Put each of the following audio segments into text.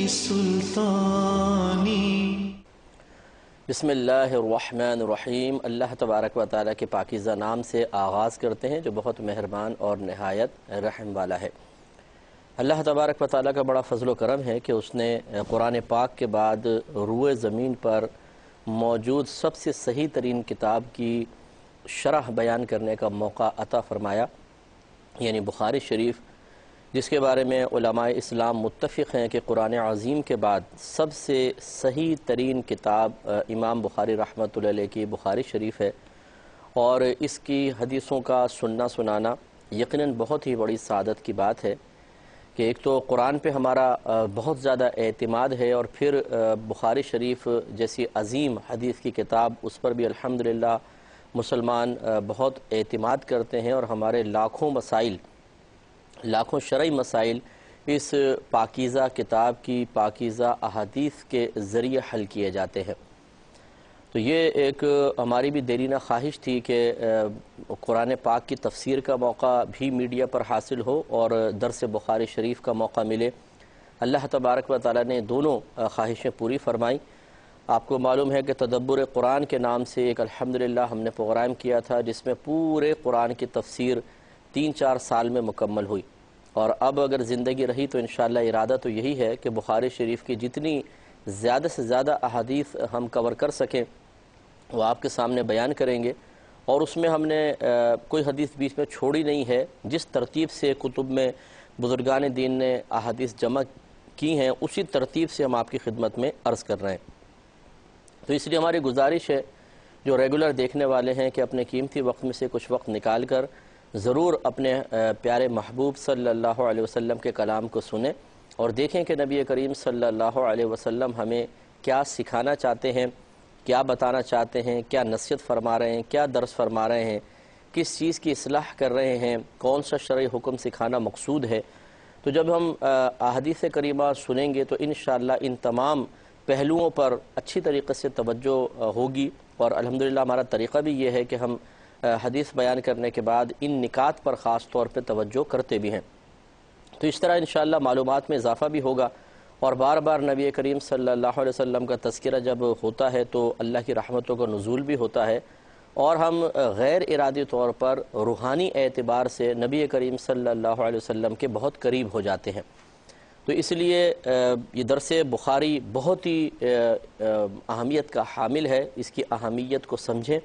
سلطانی۔ بسم اللہ الرحمن الرحیم۔ اللہ تبارک و تعالیٰ کے پاکیزہ نام سے آغاز کرتے ہیں جو بہت مہربان اور نہایت رحم والا ہے۔ اللہ تبارک و تعالیٰ کا بڑا فضل و کرم ہے کہ اس نے قرآن پاک کے بعد روئے زمین پر موجود سب سے صحیح ترین کتاب کی شرح بیان کرنے کا موقع عطا فرمایا، یعنی بخاری شریف، جس کے بارے میں علماء اسلام متفق ہیں کہ قرآن عظیم کے بعد سب سے صحیح ترین کتاب امام بخاری رحمۃ اللہ علیہ کی بخاری شریف ہے، اور اس کی حدیثوں کا سننا سنانا یقیناً بہت ہی بڑی سعادت کی بات ہے کہ ایک تو قرآن پہ ہمارا بہت زیادہ اعتماد ہے، اور پھر بخاری شریف جیسی عظیم حدیث کی کتاب اس پر بھی الحمدللہ مسلمان بہت اعتماد کرتے ہیں، اور ہمارے لاکھوں شرعی مسائل اس پاکیزہ کتاب کی پاکیزہ احادیث کے ذریعے حل کیے جاتے ہیں۔ تو یہ ایک ہماری بھی دیرینہ خواہش تھی کہ قرآن پاک کی تفسیر کا موقع بھی میڈیا پر حاصل ہو اور درس بخاری شریف کا موقع ملے۔ اللہ تبارک و تعالیٰ نے دونوں خواہشیں پوری فرمائیں۔ آپ کو معلوم ہے کہ تدبر قرآن کے نام سے ایک الحمدللہ ہم نے پروگرام کیا تھا جس میں پورے قرآن کی تفسیر 3-4 سال میں مکمل ہوئی، اور اب اگر زندگی رہی تو انشاءاللہ ارادہ تو یہی ہے کہ بخاری شریف کی جتنی زیادہ سے زیادہ احادیث ہم کور کر سکیں وہ آپ کے سامنے بیان کریں گے، اور اس میں ہم نے کوئی حدیث بیچ میں چھوڑی نہیں ہے۔ جس ترتیب سے کتب میں بزرگان دین نے احادیث جمع کی ہیں اسی ترتیب سے ہم آپ کی خدمت میں عرض کر رہے ہیں۔ تو اس لیے ہماری گزارش ہے جو ریگولر دیکھنے والے ہیں کہ اپنے قیمتی وقت میں سے کچھ وقت نکال کر ضرور اپنے پیارے محبوب صلی اللہ علیہ وسلم کے کلام کو سنیں اور دیکھیں کہ نبی کریم صلی اللہ علیہ وسلم ہمیں کیا سکھانا چاہتے ہیں، کیا بتانا چاہتے ہیں، کیا نصیحت فرما رہے ہیں، کیا درس فرما رہے ہیں، کس چیز کی اصلاح کر رہے ہیں، کون سا شرعی حکم سکھانا مقصود ہے۔ تو جب ہم احادیث کریمہ سنیں گے تو انشاءاللہ ان تمام پہلوؤں پر اچھی طریقے سے توجہ ہوگی، اور الحمدللہ ہمارا طریقہ بھی یہ ہے کہ ہم حدیث بیان کرنے کے بعد ان نکات پر خاص طور پہ توجہ کرتے بھی ہیں۔ تو اس طرح انشاءاللہ معلومات میں اضافہ بھی ہوگا، اور بار بار نبی کریم صلی اللہ علیہ وسلم کا تذکرہ جب ہوتا ہے تو اللہ کی رحمتوں کا نزول بھی ہوتا ہے، اور ہم غیر ارادی طور پر روحانی اعتبار سے نبی کریم صلی اللہ علیہ وسلم کے بہت قریب ہو جاتے ہیں۔ تو اس لیے یہ درس بخاری بہت ہی اہمیت کا حامل ہے۔ اس کی اہمیت کو سمجھیں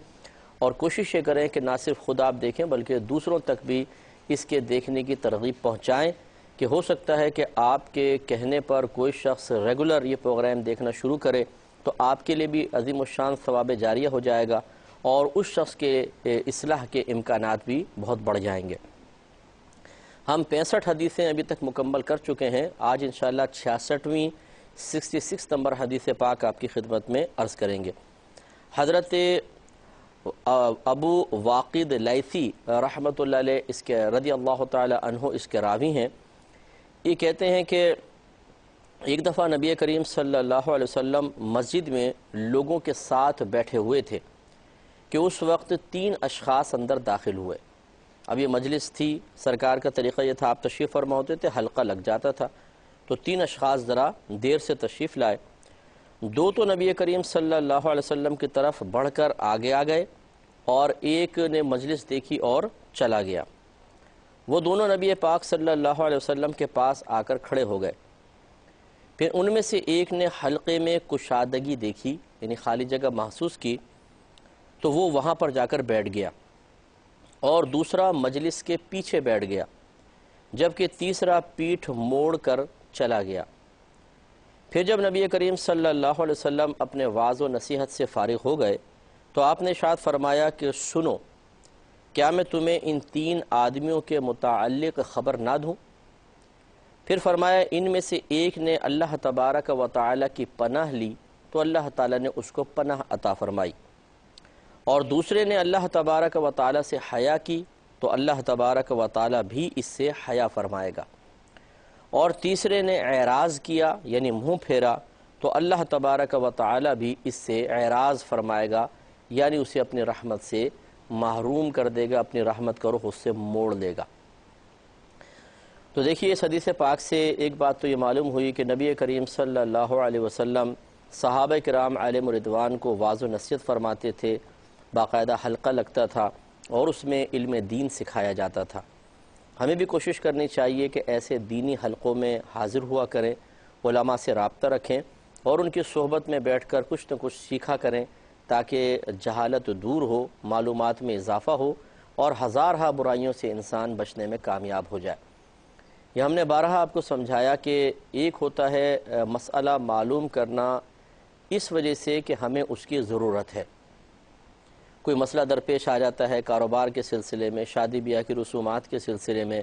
اور کوشش یہ کریں کہ نہ صرف خود آپ دیکھیں بلکہ دوسروں تک بھی اس کے دیکھنے کی ترغیب پہنچائیں، کہ ہو سکتا ہے کہ آپ کے کہنے پر کوئی شخص ریگولر یہ پروگرام دیکھنا شروع کرے تو آپ کے لیے بھی عظیم الشان ثواب جاریہ ہو جائے گا، اور اس شخص کے اصلاح کے امکانات بھی بہت بڑھ جائیں گے۔ ہم 65 حدیثیں ابھی تک مکمل کر چکے ہیں۔ آج انشاءاللہ 66ویں 66 نمبر حدیث پاک آپ کی خدمت میں عرض کریں گے۔ حضرت ابو واقد لیثی رحمۃ اللہ علیہ اس کے رضی اللہ تعالی عنہ اس کے راوی ہیں۔ یہ کہتے ہیں کہ ایک دفعہ نبی کریم صلی اللہ علیہ وسلم مسجد میں لوگوں کے ساتھ بیٹھے ہوئے تھے کہ اس وقت 3 اشخاص اندر داخل ہوئے۔ اب یہ مجلس تھی، سرکار کا طریقہ یہ تھا آپ تشریف فرما ہوتے تھے، حلقہ لگ جاتا تھا، تو 3 اشخاص ذرا دیر سے تشریف لائے۔ 2 تو نبی کریم صلی اللہ علیہ وسلم کی طرف بڑھ کر آگے آ گئے، اور ایک نے مجلس دیکھی اور چلا گیا۔ وہ دونوں نبی پاک صلی اللہ علیہ وسلم کے پاس آ کر کھڑے ہو گئے۔ پھر ان میں سے ایک نے حلقے میں کشادگی دیکھی، یعنی خالی جگہ محسوس کی، تو وہ وہاں پر جا کر بیٹھ گیا، اور دوسرا مجلس کے پیچھے بیٹھ گیا، جبکہ تیسرا پیٹھ موڑ کر چلا گیا۔ پھر جب نبی کریم صلی اللہ علیہ وسلم اپنے وعظ و نصیحت سے فارغ ہو گئے تو آپ نے ارشاد فرمایا کہ سنو، کیا میں تمہیں ان 3 آدمیوں کے متعلق خبر نہ دوں؟ پھر فرمایا ان میں سے ایک نے اللہ تبارک و تعالی کی پناہ لی تو اللہ تعالی نے اس کو پناہ عطا فرمائی، اور دوسرے نے اللہ تبارک و تعالی سے حیا کی تو اللہ تبارک و تعالی بھی اس سے حیا فرمائے گا، اور تیسرے نے اعراض کیا یعنی منہ پھیرا تو اللہ تبارک و تعالی بھی اس سے اعراض فرمائے گا، یعنی اسے اپنی رحمت سے محروم کر دے گا، اپنی رحمت کا رخ اس سے موڑ لے گا۔ تو دیکھیے اس حدیث پاک سے ایک بات تو یہ معلوم ہوئی کہ نبی کریم صلی اللہ علیہ وسلم صحابہ کرام علیہم رضوان کو واعظ و نصیحت فرماتے تھے، باقاعدہ حلقہ لگتا تھا اور اس میں علم دین سکھایا جاتا تھا۔ ہمیں بھی کوشش کرنی چاہیے کہ ایسے دینی حلقوں میں حاضر ہوا کریں، علماء سے رابطہ رکھیں اور ان کی صحبت میں بیٹھ کر کچھ نہ کچھ سیکھا کریں تاکہ جہالت دور ہو، معلومات میں اضافہ ہو اور ہزارہ برائیوں سے انسان بچنے میں کامیاب ہو جائے۔ یہ ہم نے بارہا آپ کو سمجھایا کہ ایک ہوتا ہے مسئلہ معلوم کرنا اس وجہ سے کہ ہمیں اس کی ضرورت ہے۔ کوئی مسئلہ درپیش آ جاتا ہے کاروبار کے سلسلے میں، شادی بیاہ کی رسومات کے سلسلے میں،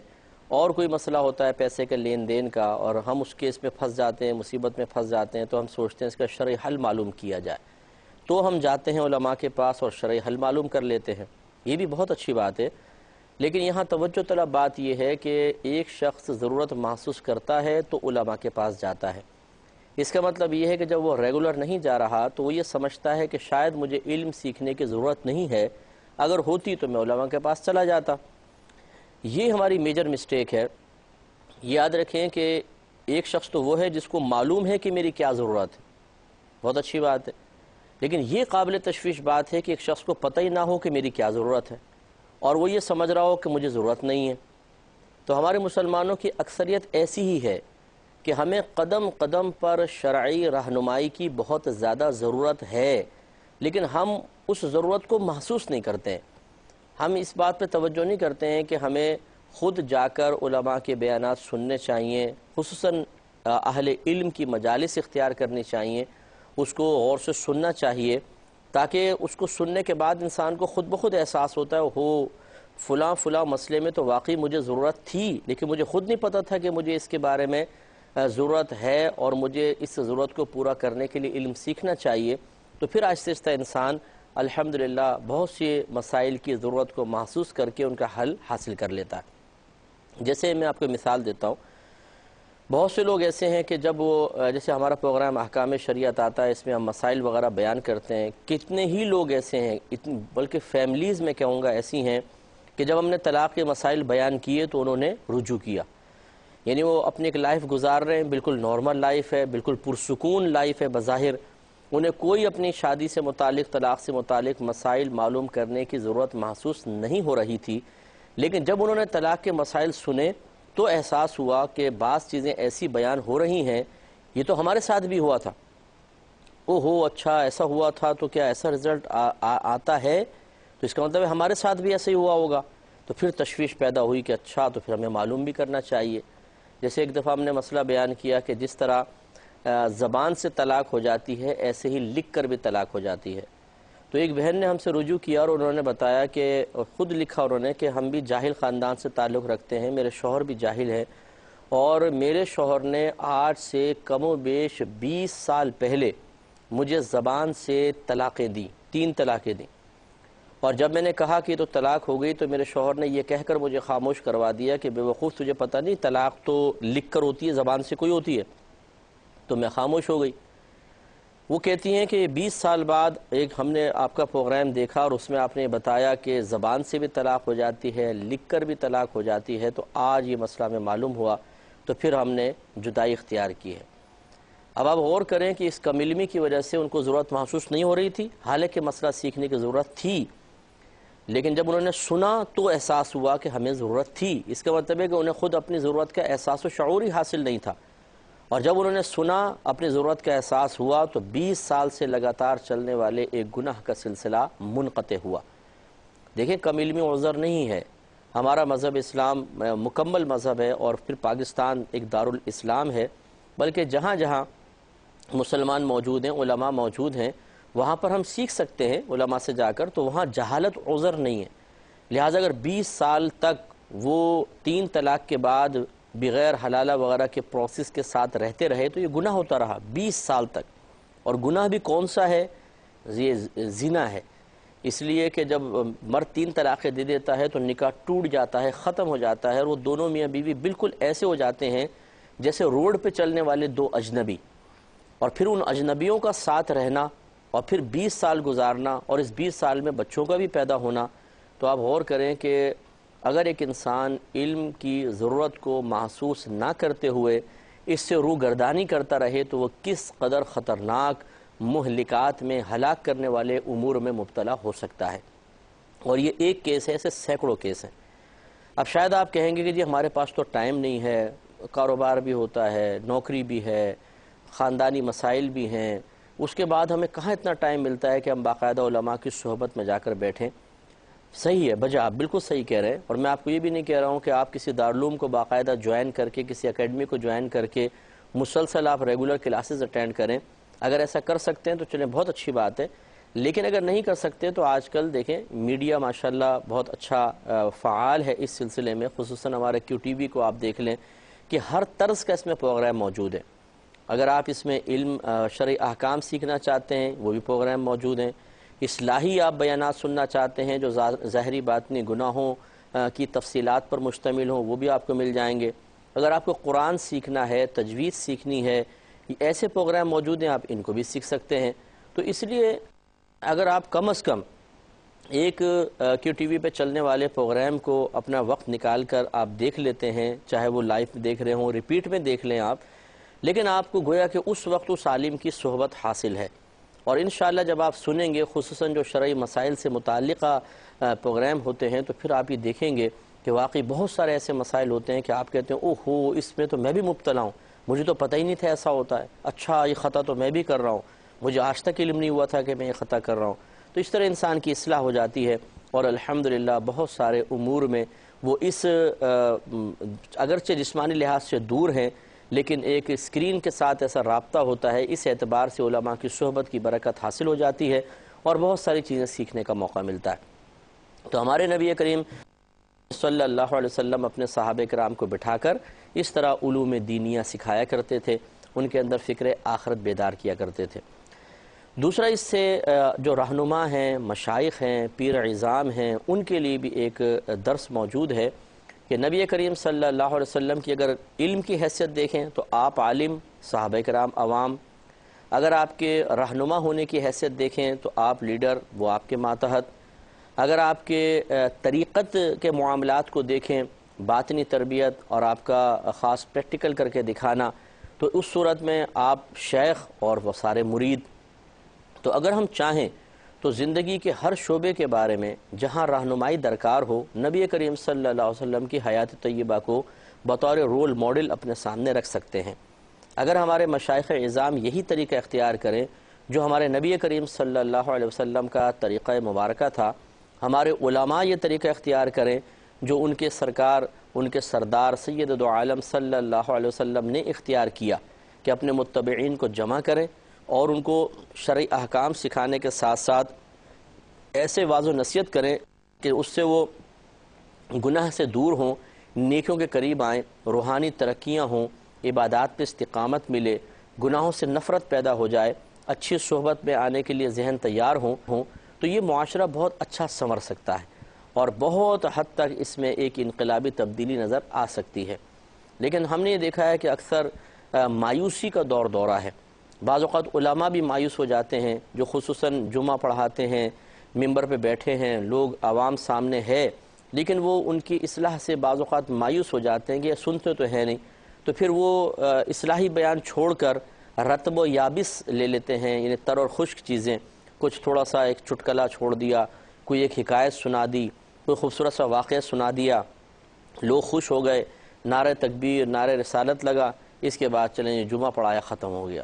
اور کوئی مسئلہ ہوتا ہے پیسے کے لین دین کا، اور ہم اس کیس میں پھنس جاتے ہیں، مصیبت میں پھنس جاتے ہیں، تو ہم سوچتے ہیں اس کا شرعی حل معلوم کیا جائے، تو ہم جاتے ہیں علماء کے پاس اور شرعی حل معلوم کر لیتے ہیں۔ یہ بھی بہت اچھی بات ہے، لیکن یہاں توجہ طلب بات یہ ہے کہ ایک شخص ضرورت محسوس کرتا ہے تو علماء کے پاس جاتا ہے۔ اس کا مطلب یہ ہے کہ جب وہ ریگولر نہیں جا رہا تو وہ یہ سمجھتا ہے کہ شاید مجھے علم سیکھنے کی ضرورت نہیں ہے، اگر ہوتی تو میں علماء کے پاس چلا جاتا۔ یہ ہماری میجر مسٹیک ہے۔ یاد رکھیں کہ ایک شخص تو وہ ہے جس کو معلوم ہے کہ میری کیا ضرورت ہے، بہت اچھی بات ہے، لیکن یہ قابل تشویش بات ہے کہ ایک شخص کو پتہ ہی نہ ہو کہ میری کیا ضرورت ہے اور وہ یہ سمجھ رہا ہو کہ مجھے ضرورت نہیں ہے۔ تو ہمارے مسلمانوں کی اکثریت ایسی ہی ہے کہ ہمیں قدم قدم پر شرعی رہنمائی کی بہت زیادہ ضرورت ہے، لیکن ہم اس ضرورت کو محسوس نہیں کرتے ہیں۔ ہم اس بات پہ توجہ نہیں کرتے ہیں کہ ہمیں خود جا کر علماء کے بیانات سننے چاہیے، خصوصاً اہل علم کی مجالس اختیار کرنی چاہیے، اس کو غور سے سننا چاہیے، تاکہ اس کو سننے کے بعد انسان کو خود بخود احساس ہوتا ہے فلاں مسئلے میں تو واقعی مجھے ضرورت تھی، لیکن مجھے خود نہیں پتہ تھا کہ مجھے اس کے بارے میں ضرورت ہے اور مجھے اس ضرورت کو پورا کرنے کے لیے علم سیکھنا چاہیے۔ تو پھر آہستہ آہستہ انسان الحمدللہ بہت سی مسائل کی ضرورت کو محسوس کر کے ان کا حل حاصل کر لیتا ہے۔ جیسے میں آپ کو مثال دیتا ہوں، بہت سے لوگ ایسے ہیں کہ جب وہ جیسے ہمارا پروگرام احکام شریعت آتا ہے، اس میں ہم مسائل وغیرہ بیان کرتے ہیں، کتنے ہی لوگ ایسے ہیں، بلکہ فیملیز میں کہوں گا ایسی ہیں کہ جب ہم نے طلاق کے مسائل بیان کیے تو انہوں نے رجوع کیا، یعنی وہ اپنی ایک لائف گزار رہے ہیں، بالکل نارمل لائف ہے، بالکل پرسکون لائف ہے بظاہر، انہیں کوئی اپنی شادی سے متعلق، طلاق سے متعلق مسائل معلوم کرنے کی ضرورت محسوس نہیں ہو رہی تھی، لیکن جب انہوں نے طلاق کے مسائل سنے تو احساس ہوا کہ بعض چیزیں ایسی بیان ہو رہی ہیں، یہ تو ہمارے ساتھ بھی ہوا تھا، اچھا ایسا ہوا تھا تو کیا ایسا رزلٹ آتا ہے، تو اس کا مطلب ہے ہمارے ساتھ بھی ایسا ہی ہوا ہوگا۔ تو پھر تشویش پیدا ہوئی کہ اچھا تو پھر ہمیں معلوم بھی کرنا چاہیے۔ جیسے ایک دفعہ ہم نے مسئلہ بیان کیا کہ جس طرح زبان سے طلاق ہو جاتی ہے، ایسے ہی لکھ کر بھی طلاق ہو جاتی ہے۔ تو ایک بہن نے ہم سے رجوع کیا اور انہوں نے بتایا کہ خود لکھا انہوں نے کہ ہم بھی جاہل خاندان سے تعلق رکھتے ہیں، میرے شوہر بھی جاہل ہیں، اور میرے شوہر نے آج سے کم و بیش 20 سال پہلے مجھے زبان سے طلاقیں دیں، 3 طلاقیں دیں، اور جب میں نے کہا کہ تو طلاق ہو گئی تو میرے شوہر نے یہ کہہ کر مجھے خاموش کروا دیا کہ بے وقوف تجھے پتہ نہیں طلاق تو لکھ کر ہوتی ہے، زبان سے کوئی ہوتی ہے، تو میں خاموش ہو گئی۔ وہ کہتی ہیں کہ 20 سال بعد ایک ہم نے آپ کا پروگرام دیکھا اور اس میں آپ نے بتایا کہ زبان سے بھی طلاق ہو جاتی ہے، لکھ کر بھی طلاق ہو جاتی ہے، تو آج یہ مسئلہ ہمیں معلوم ہوا، تو پھر ہم نے جدائی اختیار کی ہے۔ اب آپ غور کریں کہ اس کم علمی کی وجہ سے ان کو ضرورت محسوس نہیں ہو رہی تھی، حالانکہ مسئلہ سیکھنے کی ضرورت تھی، لیکن جب انہوں نے سنا تو احساس ہوا کہ ہمیں ضرورت تھی۔ اس کا مطلب ہے کہ انہیں خود اپنی ضرورت کا احساس و شعور ہی حاصل نہیں تھا، اور جب انہوں نے سنا، اپنی ضرورت کا احساس ہوا، تو 20 سال سے لگاتار چلنے والے ایک گناہ کا سلسلہ منقطع ہوا۔ دیکھیں کم علمی عذر نہیں ہے، ہمارا مذہب اسلام مکمل مذہب ہے، اور پھر پاکستان ایک دارالاسلام ہے، بلکہ جہاں جہاں مسلمان موجود ہیں، علماء موجود ہیں، وہاں پر ہم سیکھ سکتے ہیں علماء سے جا کر، تو وہاں جہالت عذر نہیں ہے۔ لہٰذا اگر 20 سال تک وہ 3 طلاق کے بعد بغیر حلالہ وغیرہ کے پروسیس کے ساتھ رہتے رہے تو یہ گناہ ہوتا رہا 20 سال تک، اور گناہ بھی کون سا ہے؟ یہ زنا ہے۔ اس لیے کہ جب مرد 3 طلاقیں دے دیتا ہے تو نکاح ٹوٹ جاتا ہے، ختم ہو جاتا ہے، اور وہ دونوں میاں بیوی بالکل ایسے ہو جاتے ہیں جیسے روڈ پہ چلنے والے 2 اجنبی، اور پھر ان اجنبیوں کا ساتھ رہنا اور پھر 20 سال گزارنا، اور اس 20 سال میں بچوں کا بھی پیدا ہونا۔ تو آپ غور کریں کہ اگر ایک انسان علم کی ضرورت کو محسوس نہ کرتے ہوئے اس سے روگردانی کرتا رہے تو وہ کس قدر خطرناک مہلکات میں ہلاک کرنے والے امور میں مبتلا ہو سکتا ہے۔ اور یہ ایک کیس ہے، ایسے سینکڑوں کیس ہیں۔ اب شاید آپ کہیں گے کہ جی ہمارے پاس تو ٹائم نہیں ہے، کاروبار بھی ہوتا ہے، نوکری بھی ہے، خاندانی مسائل بھی ہیں، اس کے بعد ہمیں کہاں اتنا ٹائم ملتا ہے کہ ہم باقاعدہ علماء کی صحبت میں جا کر بیٹھیں۔ صحیح ہے بجا، آپ بالکل صحیح کہہ رہے ہیں، اور میں آپ کو یہ بھی نہیں کہہ رہا ہوں کہ آپ کسی دارالعلوم کو باقاعدہ جوائن کر کے، کسی اکیڈمی کو جوائن کر کے مسلسل آپ ریگولر کلاسز اٹینڈ کریں۔ اگر ایسا کر سکتے ہیں تو چلیں بہت اچھی بات ہے، لیکن اگر نہیں کر سکتے تو آج کل دیکھیں میڈیا ماشاءاللہ بہت اچھا فعال ہے اس سلسلے میں، خصوصاً ہمارے QTV کو آپ دیکھ لیں کہ ہر طرز کا اس میں پروگرام موجود ہے۔ اگر آپ اس میں علم شرعی احکام سیکھنا چاہتے ہیں وہ بھی پروگرام موجود ہیں، اصلاحی آپ بیانات سننا چاہتے ہیں جو ظاہری باطنی گناہوں کی تفصیلات پر مشتمل ہوں وہ بھی آپ کو مل جائیں گے۔ اگر آپ کو قرآن سیکھنا ہے، تجوید سیکھنی ہے، ایسے پروگرام موجود ہیں، آپ ان کو بھی سیکھ سکتے ہیں۔ تو اس لیے اگر آپ کم از کم ایک QTV پہ چلنے والے پروگرام کو اپنا وقت نکال کر آپ دیکھ لیتے ہیں، چاہے وہ لائیو دیکھ رہے ہوں، ریپیٹ میں دیکھ لیں آپ، لیکن آپ کو گویا کہ اس وقت اس عالم کی صحبت حاصل ہے، اور انشاءاللہ جب آپ سنیں گے خصوصاً جو شرعی مسائل سے متعلقہ پروگرام ہوتے ہیں تو پھر آپ یہ دیکھیں گے کہ واقعی بہت سارے ایسے مسائل ہوتے ہیں کہ آپ کہتے ہیں اوہو اس میں تو میں بھی مبتلا ہوں، مجھے تو پتہ ہی نہیں تھا ایسا ہوتا ہے، اچھا یہ خطا تو میں بھی کر رہا ہوں، مجھے آج تک علم نہیں ہوا تھا کہ میں یہ خطا کر رہا ہوں۔ تو اس طرح انسان کی اصلاح ہو جاتی ہے، اور الحمدللہ بہت سارے امور میں وہ اس اگرچہ جسمانی لحاظ سے دور ہیں لیکن ایک اسکرین کے ساتھ ایسا رابطہ ہوتا ہے، اس اعتبار سے علماء کی صحبت کی برکت حاصل ہو جاتی ہے اور بہت ساری چیزیں سیکھنے کا موقع ملتا ہے۔ تو ہمارے نبی کریم صلی اللہ علیہ وسلم اپنے صحابہ کرام کو بٹھا کر اس طرح علوم دینیہ سکھایا کرتے تھے، ان کے اندر فکر آخرت بیدار کیا کرتے تھے۔ دوسرا اس سے جو رہنما ہیں، مشائخ ہیں، پیر عظام ہیں، ان کے لیے بھی ایک درس موجود ہے کہ نبی کریم صلی اللہ علیہ وسلم کی اگر علم کی حیثیت دیکھیں تو آپ عالم، صحابہ کرام عوام، اگر آپ کے رہنما ہونے کی حیثیت دیکھیں تو آپ لیڈر، وہ آپ کے ماتحت، اگر آپ کے طریقت کے معاملات کو دیکھیں، باطنی تربیت اور آپ کا خاص پریکٹیکل کر کے دکھانا، تو اس صورت میں آپ شیخ اور وہ سارے مرید۔ تو اگر ہم چاہیں تو زندگی کے ہر شعبے کے بارے میں جہاں رہنمائی درکار ہو، نبی کریم صلی اللہ علیہ وسلم کی حیات طیبہ کو بطور رول ماڈل اپنے سامنے رکھ سکتے ہیں۔ اگر ہمارے مشائخ اعظام یہی طریقہ اختیار کریں جو ہمارے نبی کریم صلی اللہ علیہ وسلم کا طریقہ مبارکہ تھا، ہمارے علماء یہ طریقہ اختیار کریں جو ان کے سرکار، ان کے سردار سید دو عالم صلی اللہ علیہ وسلم نے اختیار کیا کہ اپنے متبعین کو جمع کریں اور ان کو شرعی احکام سکھانے کے ساتھ ساتھ ایسے واضح نصیحت کریں کہ اس سے وہ گناہ سے دور ہوں، نیکیوں کے قریب آئیں، روحانی ترقیاں ہوں، عبادات پہ استقامت ملے، گناہوں سے نفرت پیدا ہو جائے، اچھی صحبت میں آنے کے لیے ذہن تیار ہوں تو یہ معاشرہ بہت اچھا سنور سکتا ہے اور بہت حد تک اس میں ایک انقلابی تبدیلی نظر آ سکتی ہے۔ لیکن ہم نے یہ دیکھا ہے کہ اکثر مایوسی کا دورہ ہے، بعض اوقات علماء بھی مایوس ہو جاتے ہیں جو خصوصاً جمعہ پڑھاتے ہیں، ممبر پہ بیٹھے ہیں، لوگ عوام سامنے ہے، لیکن وہ ان کی اصلاح سے بعض اوقات مایوس ہو جاتے ہیں کہ یہ سنتے تو ہے نہیں، تو پھر وہ اصلاحی بیان چھوڑ کر رطب و یابس لے لیتے ہیں، یعنی تر اور خشک چیزیں، کچھ تھوڑا سا ایک چٹکلا چھوڑ دیا، کوئی ایک حکایت سنا دی، کوئی خوبصورت سا واقعہ سنا دیا، لوگ خوش ہو گئے، نعرہ تکبیر، نعرہ رسالت لگا، اس کے بعد چلیں جمعہ پڑھایا ختم ہو گیا۔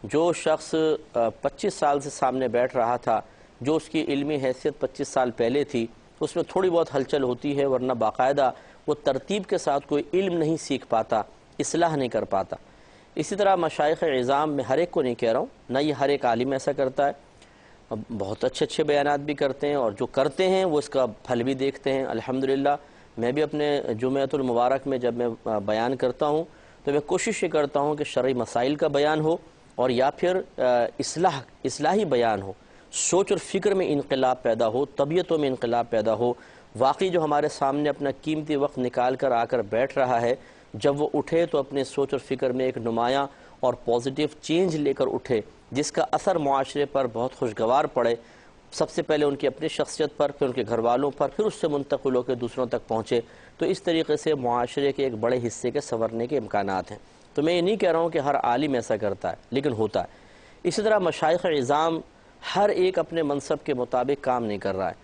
جو شخص 25 سال سے سامنے بیٹھ رہا تھا، جو اس کی علمی حیثیت 25 سال پہلے تھی، اس میں تھوڑی بہت ہلچل ہوتی ہے، ورنہ باقاعدہ وہ ترتیب کے ساتھ کوئی علم نہیں سیکھ پاتا، اصلاح نہیں کر پاتا۔ اسی طرح مشائخ اعظام میں ہر ایک کو نہیں کہہ رہا ہوں، نہ یہ ہر ایک عالم ایسا کرتا ہے، بہت اچھے بیانات بھی کرتے ہیں اور جو کرتے ہیں وہ اس کا پھل بھی دیکھتے ہیں الحمدللہ۔ میں بھی اپنے جمعۃ المبارک میں جب میں بیان کرتا ہوں تو میں کوشش یہ کرتا ہوں کہ شرعی مسائل کا بیان ہو اور یا پھر اصلاحی بیان ہو، سوچ اور فکر میں انقلاب پیدا ہو، طبیعتوں میں انقلاب پیدا ہو۔ واقعی جو ہمارے سامنے اپنا قیمتی وقت نکال کر آ کر بیٹھ رہا ہے، جب وہ اٹھے تو اپنے سوچ اور فکر میں ایک نمایاں اور پازیٹیو چینج لے کر اٹھے جس کا اثر معاشرے پر بہت خوشگوار پڑے، سب سے پہلے ان کی اپنی شخصیت پر، پھر ان کے گھر والوں پر، پھر اس سے منتقل ہو کے دوسروں تک پہنچے، تو اس طریقے سے معاشرے کے ایک بڑے حصے کے سنورنے کے امکانات ہیں۔ تو میں یہ نہیں کہہ رہا ہوں کہ ہر عالم ایسا کرتا ہے، لیکن ہوتا ہے۔ اسی طرح مشائخ عظام ہر ایک اپنے منصب کے مطابق کام نہیں کر رہا ہے،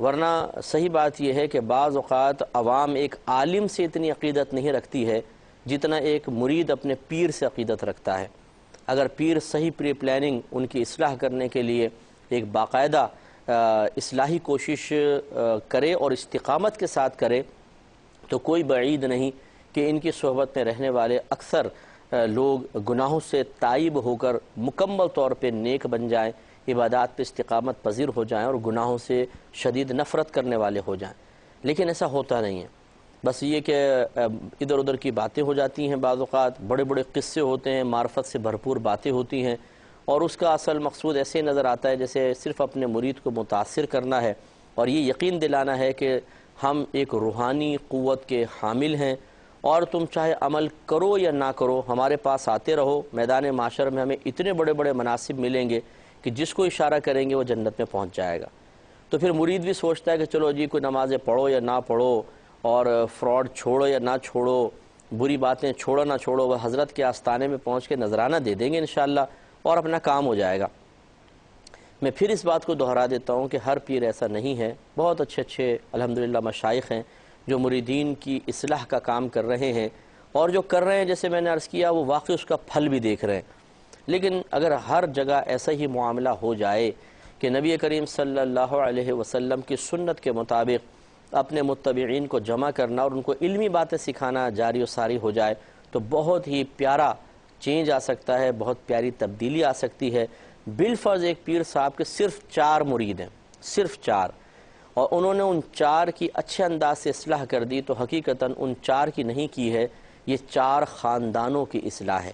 ورنہ صحیح بات یہ ہے کہ بعض اوقات عوام ایک عالم سے اتنی عقیدت نہیں رکھتی ہے جتنا ایک مرید اپنے پیر سے عقیدت رکھتا ہے۔ اگر پیر صحیح پری پلاننگ ان کی اصلاح کرنے کے لیے ایک باقاعدہ اصلاحی کوشش کرے اور استقامت کے ساتھ کرے، تو کوئی بعید نہیں کہ ان کی صحبت میں رہنے والے اکثر لوگ گناہوں سے تائب ہو کر مکمل طور پہ نیک بن جائیں، عبادات پہ استقامت پذیر ہو جائیں اور گناہوں سے شدید نفرت کرنے والے ہو جائیں۔ لیکن ایسا ہوتا نہیں ہے، بس یہ کہ ادھر ادھر کی باتیں ہو جاتی ہیں، بعض اوقات بڑے بڑے قصے ہوتے ہیں، معرفت سے بھرپور باتیں ہوتی ہیں، اور اس کا اصل مقصود ایسے نظر آتا ہے جیسے صرف اپنے مرید کو متاثر کرنا ہے اور یہ یقین دلانا ہے کہ ہم ایک روحانی قوت کے حامل ہیں، اور تم چاہے عمل کرو یا نہ کرو، ہمارے پاس آتے رہو، میدان معاشر میں ہمیں اتنے بڑے بڑے مناصب ملیں گے کہ جس کو اشارہ کریں گے وہ جنت میں پہنچ جائے گا۔ تو پھر مرید بھی سوچتا ہے کہ چلو جی کوئی نمازیں پڑھو یا نہ پڑھو، اور فراڈ چھوڑو یا نہ چھوڑو، بری باتیں چھوڑو نہ چھوڑو، وہ حضرت کے آستانے میں پہنچ کے نذرانہ دے دیں گے انشاءاللہ اور اپنا کام ہو جائے گا۔ میں پھر اس بات کو دہرا دیتا ہوں کہ ہر پیر ایسا نہیں ہے، بہت اچھے اچھے الحمدللہ مشائخ ہیں جو مریدین کی اصلاح کا کام کر رہے ہیں، اور جو کر رہے ہیں جیسے میں نے عرض کیا وہ واقعی اس کا پھل بھی دیکھ رہے ہیں۔ لیکن اگر ہر جگہ ایسا ہی معاملہ ہو جائے کہ نبی کریم صلی اللہ علیہ وسلم کی سنت کے مطابق اپنے متبعین کو جمع کرنا اور ان کو علمی باتیں سکھانا جاری و ساری ہو جائے، تو بہت ہی پیارا چینج آ سکتا ہے، بہت پیاری تبدیلی آ سکتی ہے۔ بالفرض ایک پیر صاحب کے صرف 4 مرید ہیں، صرف 4، اور انہوں نے ان 4 کی اچھے انداز سے اصلاح کر دی، تو حقیقتاً ان 4 کی نہیں کی ہے، یہ 4 خاندانوں کی اصلاح ہے۔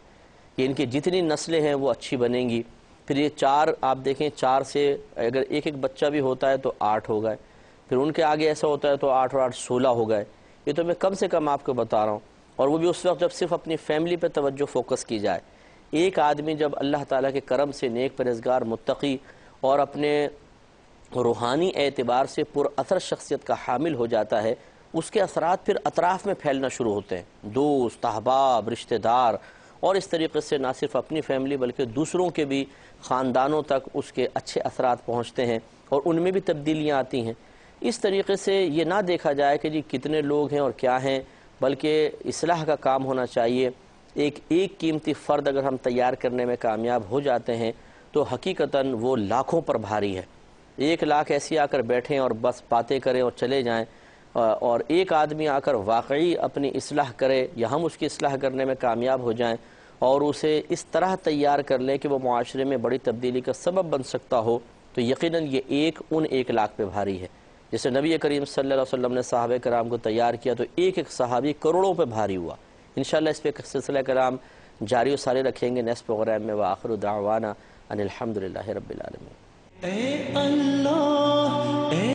یہ ان کی جتنی نسلیں ہیں وہ اچھی بنیں گی۔ پھر یہ 4 آپ دیکھیں، 4 سے اگر ایک ایک بچہ بھی ہوتا ہے تو 8 ہو گئے، پھر ان کے آگے ایسا ہوتا ہے تو 8 اور 8 16 ہو گئے۔ یہ تو میں کم سے کم آپ کو بتا رہا ہوں، اور وہ بھی اس وقت جب صرف اپنی فیملی پہ توجہ فوکس کی جائے۔ ایک آدمی جب اللہ تعالیٰ کے کرم سے نیک پرہیزگار متقی اور اپنے روحانی اعتبار سے پر اثر شخصیت کا حامل ہو جاتا ہے، اس کے اثرات پھر اطراف میں پھیلنا شروع ہوتے ہیں، دوست، احباب، رشتہ دار، اور اس طریقے سے نہ صرف اپنی فیملی بلکہ دوسروں کے بھی خاندانوں تک اس کے اچھے اثرات پہنچتے ہیں اور ان میں بھی تبدیلیاں آتی ہیں۔ اس طریقے سے یہ نہ دیکھا جائے کہ جی کتنے لوگ ہیں اور کیا ہیں، بلکہ اصلاح کا کام ہونا چاہیے۔ ایک قیمتی فرد اگر ہم تیار کرنے میں کامیاب ہو جاتے ہیں تو حقیقتاً وہ لاکھوں پر بھاری ہے۔ 1 لاکھ ایسی آ کر بیٹھیں اور بس باتیں کریں اور چلے جائیں، اور ایک آدمی آ کر واقعی اپنی اصلاح کرے یا ہم اس کی اصلاح کرنے میں کامیاب ہو جائیں اور اسے اس طرح تیار کر لیں کہ وہ معاشرے میں بڑی تبدیلی کا سبب بن سکتا ہو، تو یقیناً یہ ان 1 لاکھ پہ بھاری ہے۔ جیسے نبی کریم صلی اللہ علیہ وسلم نے صحابہ کرام کو تیار کیا تو ایک صحابی کروڑوں پہ بھاری ہوا۔ انشاءاللہ اس پہ سلسلہ کلام جاری و ساری رکھیں گے نیکسٹ پروگرام میں۔ وآخر دعوانا ان الحمدللہ رب العالمین۔ اے اللہ، اے